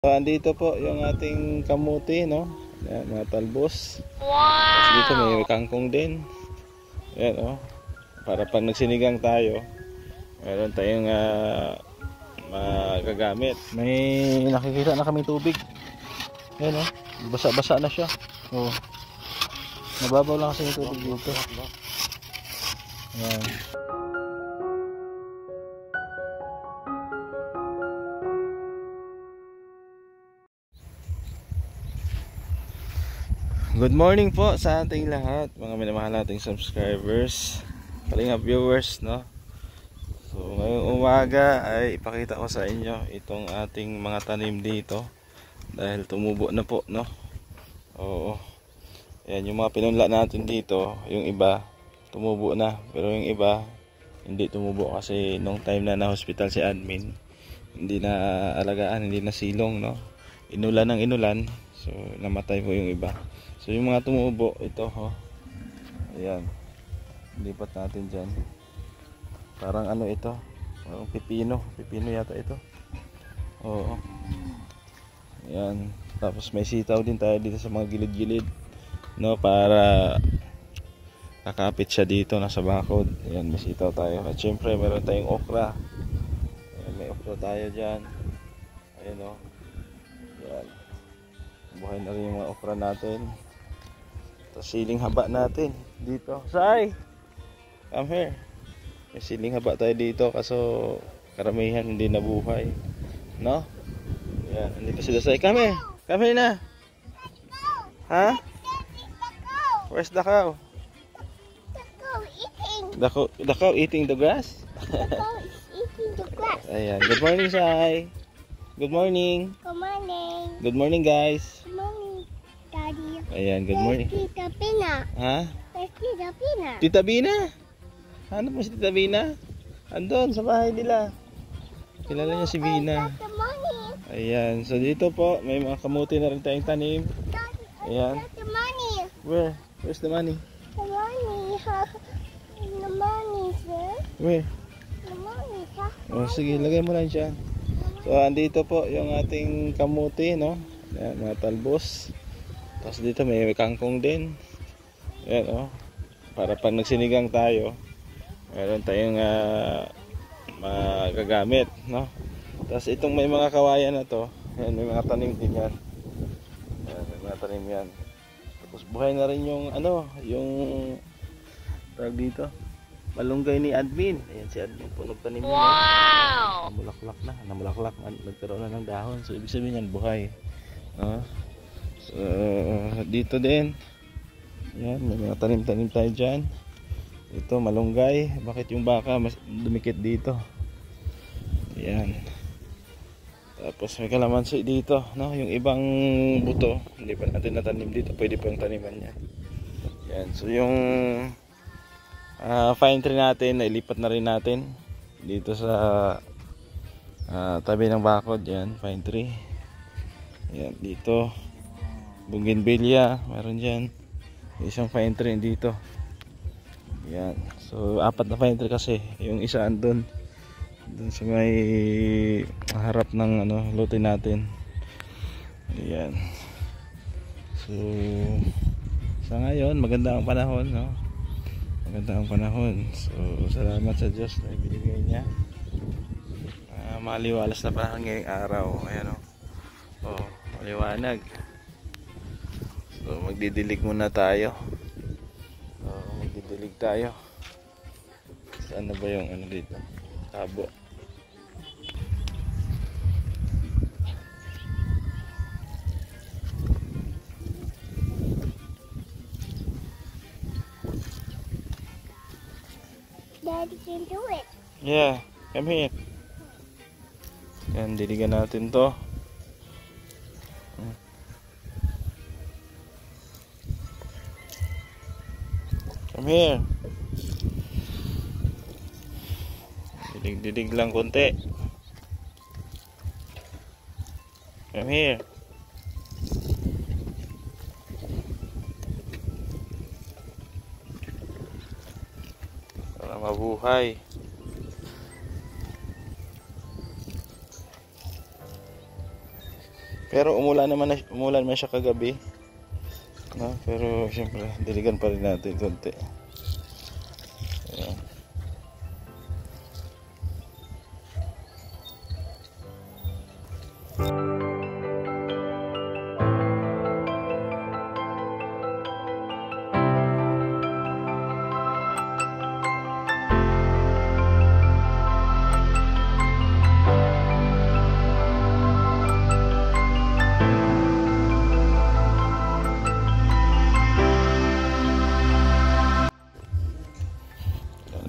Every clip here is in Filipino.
So, andito po yung ating kamuti, no? Ayan, mga talbos. Wow! Tapos dito may kangkong din. Ayan, oh. Para pag nagsinigang tayo, meron tayong magagamit. May nakikita na kami tubig. Ayan, oh. Basa-basa na siya. Oh. Nababaw lang kasi yung tubig dito. Ayan. Good morning po sa ating lahat, mga minamahal nating subscribers, kalingap viewers, no? So ngayong umaga ay ipakita ko sa inyo itong ating mga tanim dito dahil tumubo na po, no? Oo. Yan yung mga pinunla natin dito, yung iba tumubo na, pero yung iba hindi tumubo kasi nung time na hospital si admin, hindi na alagaan, hindi na silong, no? Inulan ng inulan, so namatay po yung iba. So yung mga tumubo, ito ho. Ayan. Lipat natin dyan. Parang ano ito? Parang pipino. Pipino yata ito. Oo. Ayan. Tapos may sitaw din tayo dito sa mga gilid-gilid. No, para nakapit siya dito, nasa bakod. Ayan, may sitaw tayo. At syempre, meron tayong okra. Ayan, may okra tayo dyan. Ayan o. Ayan. Buhay na rin yung mga okra natin. Tapos siling haba natin dito. Sai! Come here. May siling haba tayo dito kaso karamihan hindi nabuhay. No? Yan. Andito sila Sai. Come here. Come here na. Ha? Where's the cow? The cow eating the grass? The cow is eating the grass. Ayan. Good morning, Sai. Good morning. Good morning. Good morning, guys. Good morning, Daddy. Ayan. Good morning. Where's Tita Pina? Ha? Where's Tita Pina? Tita Bina? Hanap mo si Tita Bina? Andun sa bahay nila. Kilala niya si Bina. Good morning. Ayan. So dito po, may mga kamuti na rin tayong tanim. Ayan. The money. Where? Where's the money? The money. The money, sir. Where? The money, sir. Oh, sige, lagay mo lang dyan. So andito po yung ating kamuti, no? Ayan, mga talbos. Tapos dito may kangkong din. Ayan, oh. Para pag nagsinigang tayo, meron tayong magagamit, no? Tapos itong may mga kawayan na to, ayan, may mga tanim din yan. Ayan, may mga tanim yan. Tapos buhay na rin yung ano, yung tawag dito, malunggay ni admin. Ayan si admin po nagtanim niya. Wow! Namulaklak na, nagkaroon na ng dahon. So ibig sabihin yan, buhay. No? So dito din, ayan, may mga tanim-tanim tayo dyan. Ito malunggay. Bakit yung baka mas dumikit dito? Ayan. Tapos may kalamansi dito, no? Yung ibang buto hindi pa natin natanim dito, pwede pa yung taniman niya. Ayan. So yung fine tree natin, nailipat na rin natin dito sa tabi ng bakod. Yan, fine tree. Ayan, dito bougainvillea, meron dyan isang fine tree dito. Yan. So apat na fine tree kasi, yung isa andun dun sa may harap ng ano, lote natin. Ayan. So sa ngayon maganda ang panahon, no? Maganda ang panahon. So salamat sa Diyos na ibinigay niya. Maliwalas na panahon ngayong araw. Ayan, oh. Oh, maliwanag. So magdidilig muna tayo. Magdidilig tayo. Saan na ba yung ano dito? Tabo. Daddy can do it. Yeah, come here. Yan, diligan natin to. Come here. Didig lang konti. Come here. Para mabuhay. Pero umulan man siya kagabi. No? Pero siyempre, diligan pa rin natin konti. Ayan.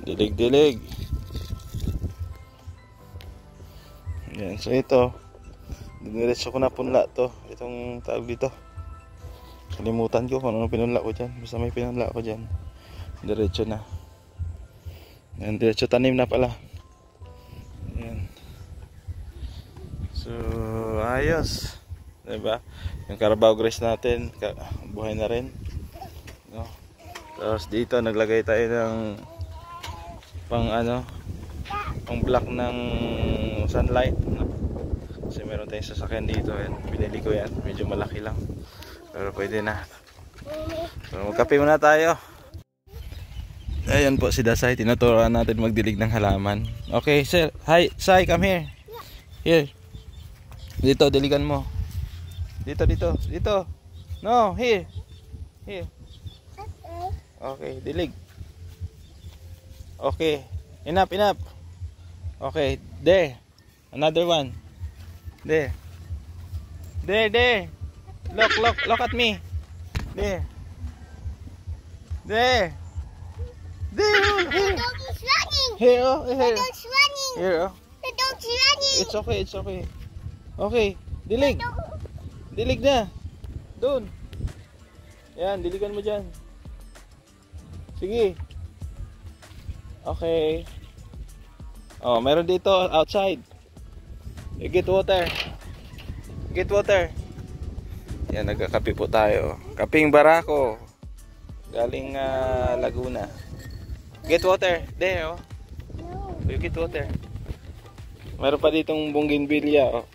Dilig-dilig. Yan, so ito. Diniretso ko na punla to. Itong tawag dito. Kalimutan ko kung ano pinunla ko dyan. Basta may pinunla ko dyan. Diretso na. Yan, diretso tanim na pala. Yan. So, ayos. Diba? Yung Carabao grass natin, buhay na rin. No? Tapos dito, naglagay tayo ng pang block ng sunlight, no? Kasi meron tayong sasakyan dito. Yan. Binili ko yan, medyo malaki lang pero pwede na. So magkape muna tayo. Ayan po si Dasay, tinuturuan natin magdilig ng halaman. Okay sir, hi Sai, come here. Here, dito diligan mo. Dito no, here. Okay, dilig. Okay, enough. Okay, there. Another one. There. Look at me. There. Here. The dog's running. Here. The dog's running. Here. The dog's running. It's okay. Okay, dilig. Dilig na. Doon. Yan, diligan mo dyan. Sige. Okay. Oh, meron dito outside. Get water. Yan, nagkakape po tayo. Kaping Barako. Galing Laguna. Get water. There, oh. You get water. Meron pa ditong bougainvillea, oh.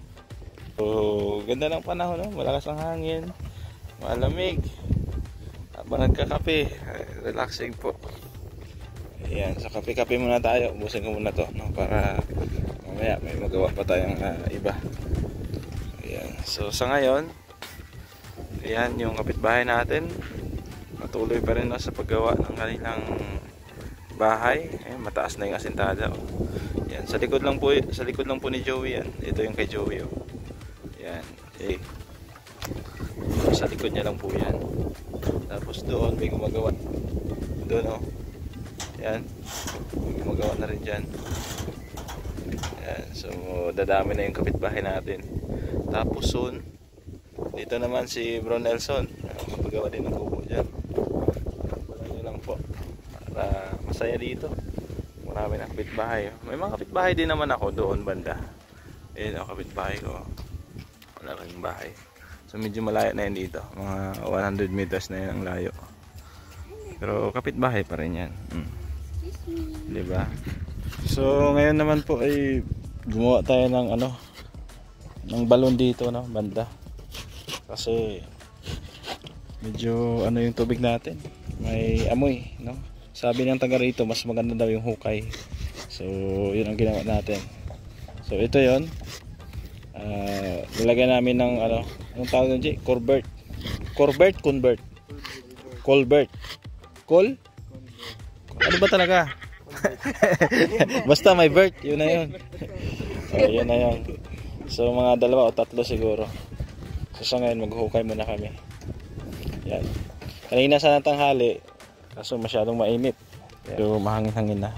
Oh, ganda ng panahon, oh. Malakas ang hangin. Malamig. Habang nagkakape, relaxing po. Ayan, so kape-kape muna tayo. Ubusin ko muna to, no? Para mamaya may magawa pa tayong iba. Ayan, so sa ngayon, ayan yung kapitbahay natin. Patuloy pa rin, no, sa paggawa ng kanilang bahay. Ayan, mataas na yung asintada, oh. Ayan, sa likod lang po ni Joey yan. Ito yung kay Joey, oh. Ayan, okay. Sa likod niya lang po yan. Tapos doon may gumagawa. Doon, oh. Yan, gumagawa na rin dyan. Yan, so dadami na yung kapitbahay natin. Tapos soon, dito naman si Bro Nelson, magagawa din ng kubo dyan. Wala nyo lang po, para masaya dito. Marami na kapitbahay. May mga kapitbahay din naman ako doon banda. Ayan ang kapitbahay ko. Malaking bahay. So medyo malayo na yan dito, mga 100 meters na yan ang layo. Pero kapitbahay pa rin yan. Diba? So ngayon naman po ay gumawa tayo ng ng balon dito, no, banda. Kasi medyo yung tubig natin, may amoy, no. Sabi ng taga rito mas maganda daw yung hukay. So yun ang ginawa natin. So ito yon. Nilagay namin ng anong tawag nun, Jay? Colbert. Ano ba talaga? Basta may vert, yun na yun. Yun na yun. So mga 2 o 3 siguro. So sa ngayon maghukay muna kami. Yan. Kanina sana tanghali, kaso masyadong mainit. Pero mahangin-hangin na.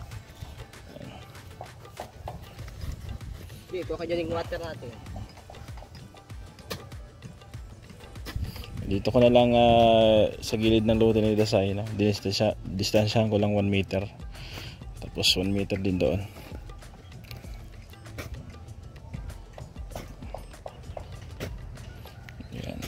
Dito ka dyan yung water natin. Dito ko na lang sa gilid ng lote ni Dasay, no? Distansyahan ko lang 1 meter. Tapos 1 meter din doon. Yan.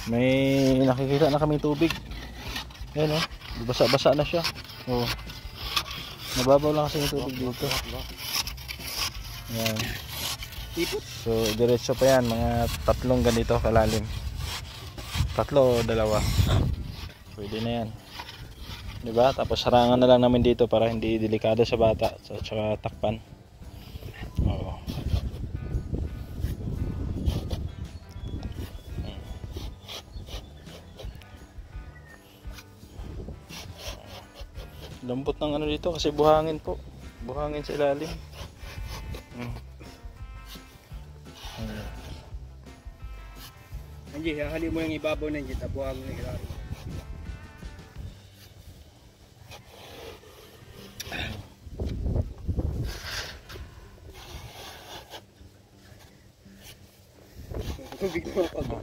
May nakikita na kaming tubig. Ayan, oh. Basa-basa na siya. Oh. Nababaw lang kasi yung tubig dito. Ayan. So diretso pa yan, mga 3 ganito kalalim. 3 o 2. Pwede na yan, diba? Tapos sarangan na lang namin dito para hindi delikado sa bata at saka takpan. Oo. Lambot ng ano dito kasi buhangin po, buhangin sa ilalim. Anji, hahali mo yung ibabaw na dyan, tabuhan mo yung ilalim. Tubig na ako.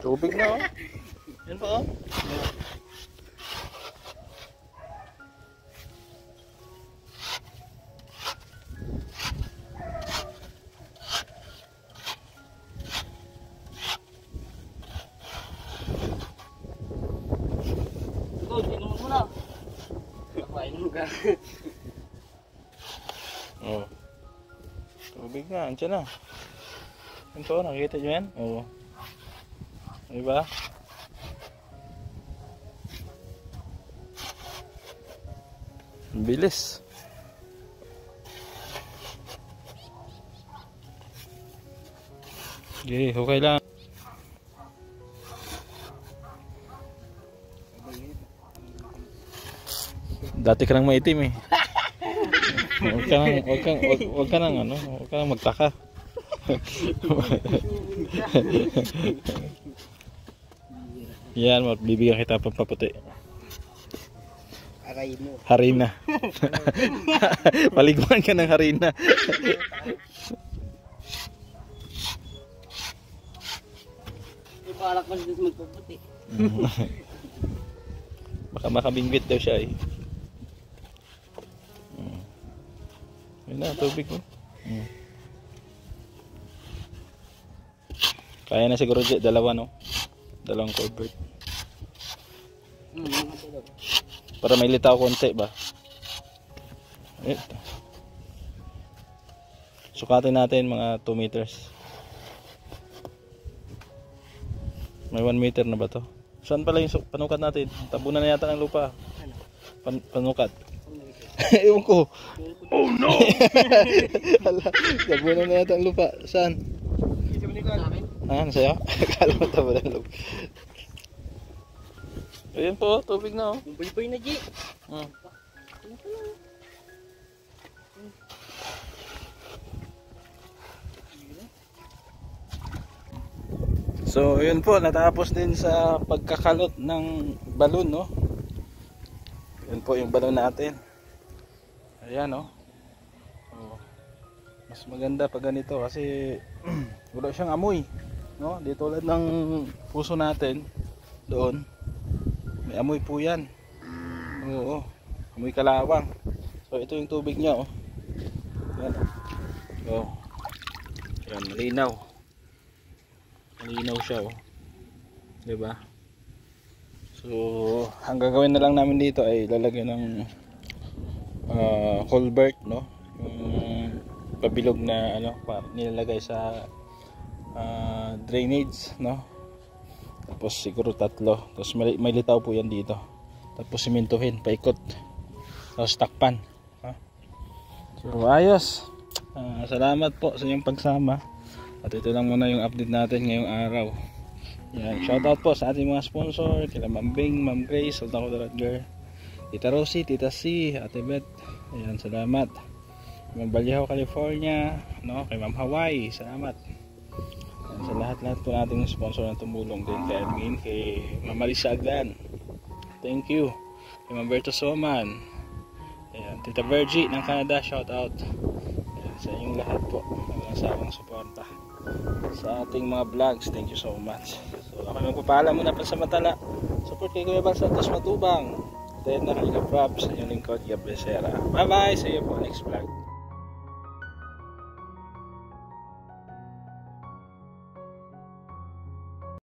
Tubig na, oh. Yan pa, oh. Oh. Tubig na, andyan na. Ito, nakikita nyo yan? Oo. Diba? Bilis. Okay, okay lang. Dati ka nang maitim eh. Huwag ka nang magtaka. Yan, bibigyan kita pampaputi. Aray mo. Harina. Paliguan ka ng harina. Ibalak man dito magpaputi. Baka makabingwit daw siya eh. Yun na, tubig mo. Kaya na siguro dyan, 2 no? 2 culvert. Para may litaw konti ba? Ito. Sukatin natin mga 2 meters. May 1 meter na ba to? Saan pala yung panukat natin? Tabunan na yata ng lupa. Panukat. Ewan ko. Oh no! Tabunan na yata ang lupa. Saan? Ah, nasa'yo? Akala mo tabunan ng lupa. Ayan po, tubig na oh. Buy-buy na, G. So, yun po, natapos din sa pagkakalot ng balon, no? Yun po yung balon natin. Ayan, no? Oh. Mas maganda pag ganito kasi wala siyang amoy, no? Di tulad ng puso natin doon. May amoy po yan. Oo, amoy kalawang. So, ito yung tubig niya, oh. Ayan, oh. Ayan, malinaw. Malinaw siya, oh. Diba? So, ang gagawin na lang namin dito ay lalagyan ng culvert, no? Yung pabilog na ano, nilalagay sa drainage, no? Tapos siguro 3. Tapos may litaw po yan dito. Tapos simintuhin, paikot. Tapos takpan. So, ayos. Salamat po sa inyong pagsama. At ito lang muna yung update natin ngayong araw. Yan, shoutout po sa ating mga sponsor, kila Ma'am Bing, Ma'am Grace, Sultan Kudaratger, Tita Rosie, Tita C, Ate Beth. Ayan, salamat. Ma'am Vallejo, California, no? Kay Ma'am Hawaii, salamat. Ayan, sa lahat-lahat po nating sponsor na tumulong din kay Admin, kay Ma'am Marisa Agdan. Thank you. Kay Ma'am Berto Soman. Ayan, Tita Virgie ng Canada, shoutout. Ayan, sa inyong lahat po, mga sawang suporta sa ating mga vlogs. Thank you so much. So ako magpapaalam muna pa sa matala. Support kay Kuya Bal Santos Matubang. Then na kay Props sa inyong lingkod, Gabriel Serra. Bye bye, see you po next vlog.